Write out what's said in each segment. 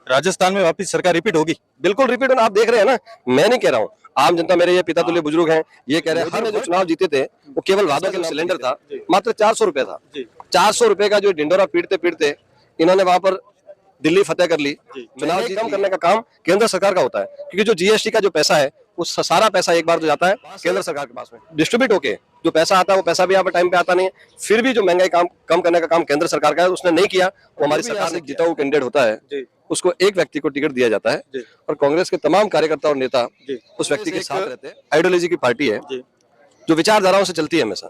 राजस्थान में वापस सरकार रिपीट होगी? बिल्कुल रिपीट होना, आप देख रहे हैं ना, मैं नहीं कह रहा हूँ, आम जनता, मेरे ये पिता तुल्य बुजुर्ग हैं, ये कह रहे हैं। हमने जो चुनाव जीते थे वो केवल वादों के सिलेंडर था, मात्र 400 रुपए था। 400 रुपए का जो डिंडोरा पीटते पीटते इन्होंने वहां पर दिल्ली फतेह कर ली। चुनाव कम करने का काम केंद्र सरकार का होता है, क्योंकि जो जीएसटी का जो पैसा है वो सारा पैसा एक बार जो जाता है केंद्र सरकार के पास में डिस्ट्रीब्यूट होके, जो पैसा आता है वो पैसा भी यहाँ पर टाइम पे आता नहीं है। फिर भी जो महंगाई कम करने का काम केंद्र सरकार का है, उसने नहीं किया। वो हमारी सरकार ने जीता हुआ कैंडिडेट होता है, उसको एक व्यक्ति को टिकट दिया जाता है और कांग्रेस के तमाम कार्यकर्ता और नेता उस व्यक्ति के साथ रहते हैं। आइडियोलॉजी की पार्टी है जो विचारधाराओं से चलती है हमेशा।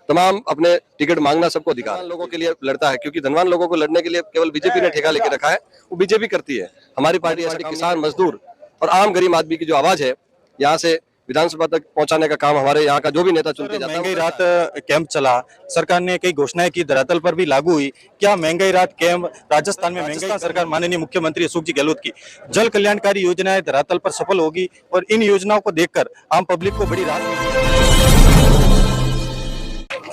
तमाम अपने टिकट मांगना सबको अधिकार, लोगों के लिए लड़ता है, क्योंकि धनवान लोगों को लड़ने के लिए केवल बीजेपी ने ठेका लेके रखा है, वो बीजेपी करती है। हमारी पार्टी ऐसे किसान, मजदूर और आम गरीब आदमी की जो आवाज है यहाँ से विधानसभा तक पहुंचाने का काम हमारे यहाँ का जो भी नेता चुनते जाता है। महंगाई राहत कैंप चला, सरकार ने कई घोषणाएं की, धरातल पर भी लागू हुई। क्या महंगाई राहत कैंप राजस्थान में महंगाई सरकार माननीय मुख्यमंत्री अशोक जी गहलोत की जल कल्याणकारी योजनाएं धरातल पर सफल होगी और इन योजनाओं को देखकर आम पब्लिक को बड़ी राहत मिलेगी?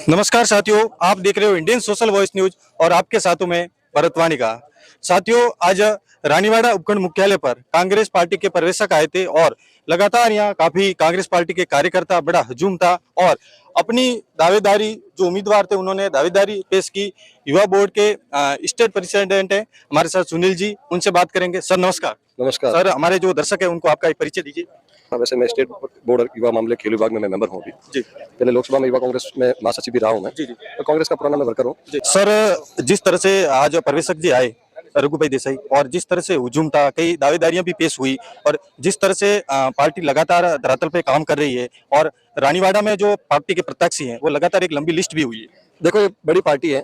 नमस्कार साथियों, आप देख रहे हो इंडियन सोशल वॉइस न्यूज और आपके साथों में भरतवाणी का। साथियों, आज रानीवाड़ा उपखंड मुख्यालय पर कांग्रेस पार्टी के प्रवेशक आए थे और लगातार यहाँ काफी कांग्रेस पार्टी के कार्यकर्ता, बड़ा हजूम था और अपनी दावेदारी, जो उम्मीदवार थे उन्होंने दावेदारी पेश की। युवा बोर्ड के स्टेट प्रेसिडेंट है हमारे साथ सुनील जी, उनसे बात करेंगे। सर नमस्कार। नमस्कार सर, हमारे जो दर्शक है उनको आपका एक परिचय दीजिए। वैसे मैं स्टेट बोर्ड युवा मामले खेल विभाग में मैं मेंबर हूँ अभी। पहले लोकसभा में युवा कांग्रेस में महासचिव भी रहा हूँ मैं, तो कांग्रेस का पुराना मैं वर्कर हूँ। सर, जिस तरह से आज प्रवेशक जी आए रघु भाई देसाई, और जिस तरह से हुजूम था, कई दावेदारियां भी पेश हुई और जिस तरह से पार्टी लगातार धरातल पे काम कर रही है और रानीवाड़ा में जो पार्टी के प्रत्याशी हैं वो लगातार एक लंबी लिस्ट भी हुई है। देखो, ये बड़ी पार्टी है,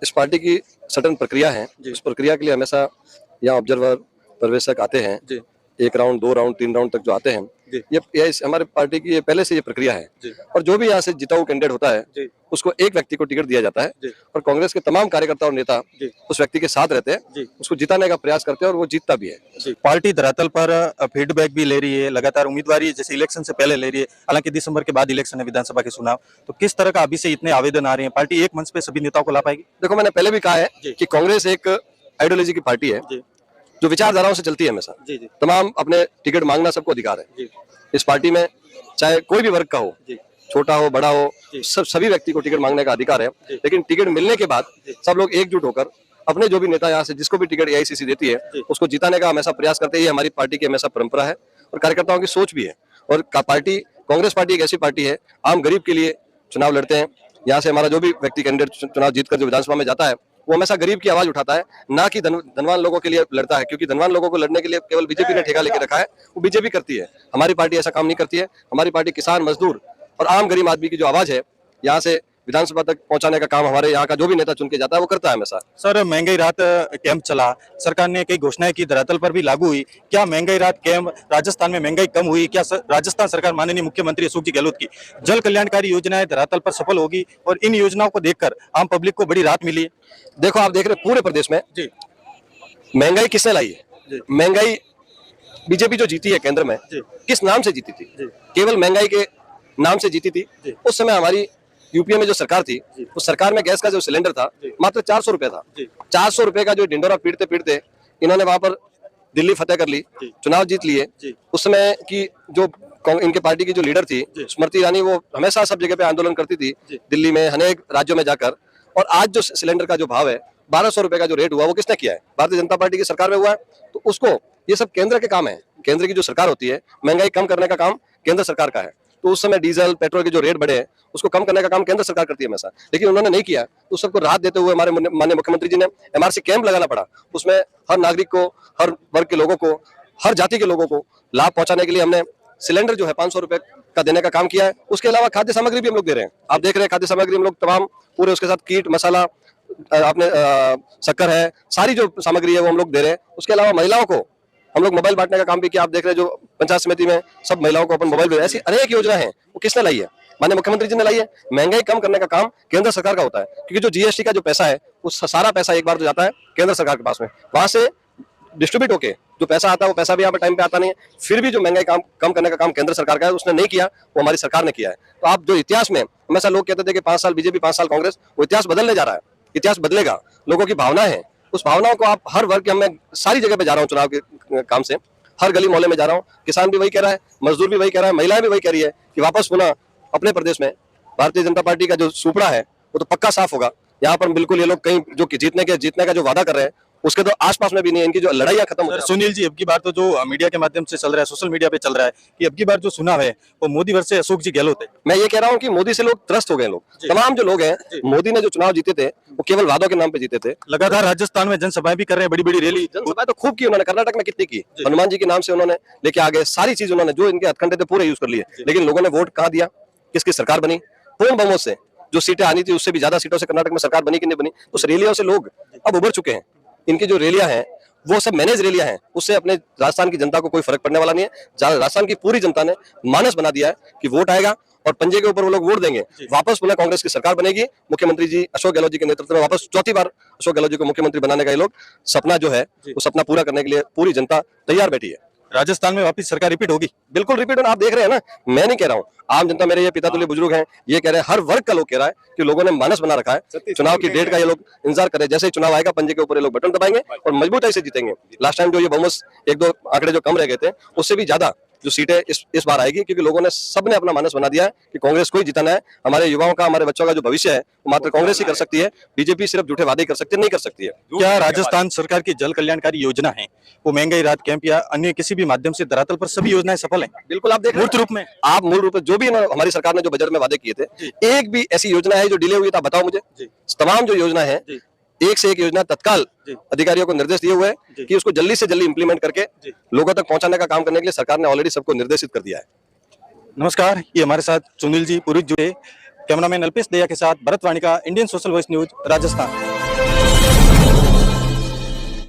इस पार्टी की सटन प्रक्रिया है। उस प्रक्रिया के लिए हमेशा यहाँ ऑब्जर्वर प्रवेशक आते हैं, 1 राउंड 2 राउंड 3 राउंड तक जो आते हैं, ये हमारे पार्टी की पहले से ये प्रक्रिया है। और जो भी यहाँ से जीता हुआ कैंडिडेट होता है उसको एक व्यक्ति को टिकट दिया जाता है और कांग्रेस के तमाम कार्यकर्ता और नेता उस व्यक्ति के साथ रहते हैं, उसको जिताने का प्रयास करते हैं और वो जीतता भी है। पार्टी धरातल पर फीडबैक भी ले रही है, लगातार उम्मीदवारी जैसे इलेक्शन से पहले ले रही है, हालांकि दिसंबर के बाद इलेक्शन है, विधानसभा के चुनाव। तो किस तरह का अभी से इतने आवेदन आ रहे हैं, पार्टी एक मंच पे सभी नेताओं को ला पाएगी? देखो, मैंने पहले भी कहा है कि कांग्रेस एक आइडियोलॉजी की पार्टी है जो विचारधाराओं से चलती है हमेशा। तमाम अपने टिकट मांगना सबको अधिकार है। इस पार्टी में चाहे कोई भी वर्ग का हो, छोटा हो बड़ा हो, सभी व्यक्ति को टिकट मांगने का अधिकार है। लेकिन टिकट मिलने के बाद सब लोग एकजुट होकर अपने जो भी नेता यहाँ से जिसको भी टिकट एआईसीसी देती है उसको जिताने का हमेशा प्रयास करते हैं। ये हमारी पार्टी की हमेशा परंपरा है और कार्यकर्ताओं की सोच भी है। और पार्टी, कांग्रेस पार्टी एक ऐसी पार्टी है, आम गरीब के लिए चुनाव लड़ते हैं। यहाँ से हमारा जो भी व्यक्ति कैंडिडेट चुनाव जीतकर जो विधानसभा में जाता है वो हमेशा गरीब की आवाज उठाता है, ना कि धनवान लोगों के लिए लड़ता है, क्योंकि धनवान लोगों को लड़ने के लिए केवल बीजेपी ने ठेका लेके रखा है, वो बीजेपी करती है। हमारी पार्टी ऐसा काम नहीं करती है। हमारी पार्टी किसान, मजदूर और आम गरीब आदमी की जो आवाज है यहाँ से विधानसभा तक पहुंचाने का काम हमारे यहाँ का जो भी नेता चुन के जाता है वो करता है हमेशा। सर, महंगाई राहत कैंप चला, सरकार ने कई घोषणाएं की, धरातल पर भी लागू हुई। क्या महंगाई राहत कैंप राजस्थान में महंगाई कम हुई? क्या राजस्थान सरकार माननीय मुख्यमंत्री अशोक जी गहलोत की जल कल्याणकारी योजनाएं धरातल पर सफल होगी और इन योजनाओं को देखकर आम पब्लिक को बड़ी राहत मिली? देखो, आप देख रहे पूरे प्रदेश में महंगाई किसने लाई है? महंगाई बीजेपी जो जीती है केंद्र में, किस नाम से जीती थी? केवल महंगाई के नाम से जीती थी। उस समय हमारी यूपीए में जो सरकार थी, उस सरकार में गैस का जो सिलेंडर था मात्र 400 रुपए था। 400 रुपए का जो डिंडोरा पीटते पीटते इन्होंने वहां पर दिल्ली फतेह कर ली, चुनाव जीत लिए। उस समय की जो इनके पार्टी की जो लीडर थी स्मृति ईरानी, वो हमेशा सब जगह पे आंदोलन करती थी, दिल्ली में अनेक राज्यों में जाकर। और आज जो सिलेंडर का जो भाव है 1200 रुपए का जो रेट हुआ, वो किसने किया है? भारतीय जनता पार्टी की सरकार में हुआ है। तो उसको, ये सब केंद्र के काम है। केंद्र की जो सरकार होती है, महंगाई कम करने का काम केंद्र सरकार का है। तो उस समय डीजल पेट्रोल के जो रेट बढ़े हैं उसको कम करने का काम केंद्र सरकार करती है हमेशा, लेकिन उन्होंने नहीं किया। तो सबको राहत देते हुए हमारे माननीय मुख्यमंत्री जी ने एमआरसी कैंप लगाना पड़ा। उसमें हर नागरिक को, हर वर्ग के लोगों को, हर जाति के लोगों को लाभ पहुंचाने के लिए हमने सिलेंडर जो है 500 रुपए का देने का काम किया है। उसके अलावा खाद्य सामग्री भी हम लोग दे रहे हैं। आप देख रहे हैं खाद्य सामग्री हम लोग तमाम पूरे, उसके साथ कीट मसाला, आपने शक्कर है, सारी जो सामग्री है वो हम लोग दे रहे हैं। उसके अलावा महिलाओं को हम लोग मोबाइल बांटने का काम भी किया। आप देख रहे हैं जो पंचायत समिति में सब महिलाओं को अपन मोबाइल दे रहे हैं। ऐसी अनेक योजना है, वो किसने लाई है? माननीय मुख्यमंत्री जी ने लाई है। महंगाई कम करने का काम केंद्र सरकार का होता है, क्योंकि जो जीएसटी का जो पैसा है वो सारा पैसा एक बार जो जाता है केंद्र सरकार के पास में, वहां से डिस्ट्रीब्यूट होके जो पैसा आता है वो पैसा भी यहाँ पे टाइम पे आता नहीं है। फिर भी जो महंगाई कम करने का काम केंद्र सरकार का है, उसने नहीं किया, वो हमारी सरकार ने किया है। तो आप जो इतिहास में हमेशा लोग कहते थे कि 5 साल बीजेपी 5 साल कांग्रेस, वो इतिहास बदलने जा रहा है। इतिहास बदलेगा, लोगों की भावना है, उस भावनाओं को आप हर वर्ग के, मैं सारी जगह पे जा रहा हूँ चुनाव के काम से, हर गली मोहल्ले में जा रहा हूँ, किसान भी वही कह रहा है, मजदूर भी वही कह रहा है, महिलाएं भी वही कह रही है कि वापस पुनः अपने प्रदेश में भारतीय जनता पार्टी का जो सुपड़ा है वो तो पक्का साफ होगा। यहाँ पर बिल्कुल ये लोग कहीं जो कि जीतने का जो वादा कर रहे हैं उसके तो आसपास में भी नहीं है, इनकी जो लड़ाइयां खत्म हो सर जाए। सुनील जी, अब की बार तो जो मीडिया के माध्यम से चल रहा है, सोशल मीडिया पे चल रहा है कि अब की बार जो चुनाव है वो मोदी वर्सेस अशोक जी गहलोत है। मैं ये कह रहा हूँ कि मोदी से लोग त्रस्त हो गए, लोग तमाम जो लोग हैं, मोदी ने जो चुनाव जीते थे वो केवल वादों के नाम पे जीते थे। लगातार राजस्थान में जनसभाएं भी कर रहे हैं, बड़ी बड़ी रैली। जनसभाएं तो खूब की उन्होंने, कर्नाटक में कितनी की, हनुमान जी के नाम से उन्होंने लेके आ गए, सारी चीज उन्होंने जो इनके हथकंडे थे पूरे यूज कर लिए, लेकिन लोगों ने वोट कहाँ दिया, किसकी सरकार बनी, पूर्ण बहुमत से जो सीटें आनी थी उससे भी ज्यादा सीटों से कर्नाटक में सरकार बनी कि नहीं बनी। तो उस रैलियों से लोग अब उभर चुके हैं, इनकी जो रैलियां हैं वो सब मैनेज रैलियां हैं, उससे अपने राजस्थान की जनता को कोई फर्क पड़ने वाला नहीं है। राजस्थान की पूरी जनता ने मानस बना दिया है कि वोट आएगा और पंजे के ऊपर वो लोग वोट देंगे, वापस पुनः कांग्रेस की सरकार बनेगी, मुख्यमंत्री जी अशोक गहलोत जी के नेतृत्व में वापस चौथी बार अशोक गहलोत जी को मुख्यमंत्री बनाने का ये लोग सपना जो है वो सपना पूरा करने के लिए पूरी जनता तैयार बैठी है। राजस्थान में वापस सरकार रिपीट होगी? बिल्कुल रिपीट होना, आप देख रहे हैं ना, मैं नहीं कह रहा हूँ, आम जनता, मेरे ये पिता तुल्य बुजुर्ग हैं, ये कह रहे हैं, हर वर्ग का लोग कह रहा है कि लोगों ने मानस बना रखा है, चुनाव की डेट का ये लोग इंतजार कर रहे हैं, जैसे ही चुनाव आएगा पंजे के ऊपर ये लोग बटन दबाएंगे और मजबूताई से जीतेंगे। लास्ट टाइम जो ये बहुमत एक दो आंकड़े जो कम रह गए थे उससे भी ज्यादा जो सीटें इस बार आएगी, क्योंकि लोगों ने सबने अपना मानस बना दिया है कि कांग्रेस को ही जिताना है। हमारे युवाओं का, हमारे बच्चों का जो भविष्य है वो मात्र कांग्रेस ही कर सकती है, बीजेपी सिर्फ झूठे वादे कर सकती है, नहीं कर सकती है। क्या राजस्थान सरकार की जल कल्याणकारी योजना है वो महंगाई राहत कैंप या अन्य किसी भी माध्यम से धरातल पर सभी योजनाएं सफल हैं? बिल्कुल, आप देख मूर्त रूप में आप मूल रूप में जो भी हमारी सरकार ने जो बजट में वादे किए थे, एक भी ऐसी योजना है जो डिले हुई था, बताओ मुझे। तमाम जो योजना है, एक से एक योजना तत्काल अधिकारियों को निर्देश दिए हुए हैं कि उसको जल्दी से जल्दी इंप्लीमेंट करके लोगों तक पहुंचाने का काम करने के लिए सरकार ने ऑलरेडी सबको निर्देशित कर दिया है। नमस्कार, ये हमारे साथ सुनील जी पुरी जुड़े, कैमरामैन अल्पेश दया के साथ भरतवाणी का Indian social voice news Rajasthan.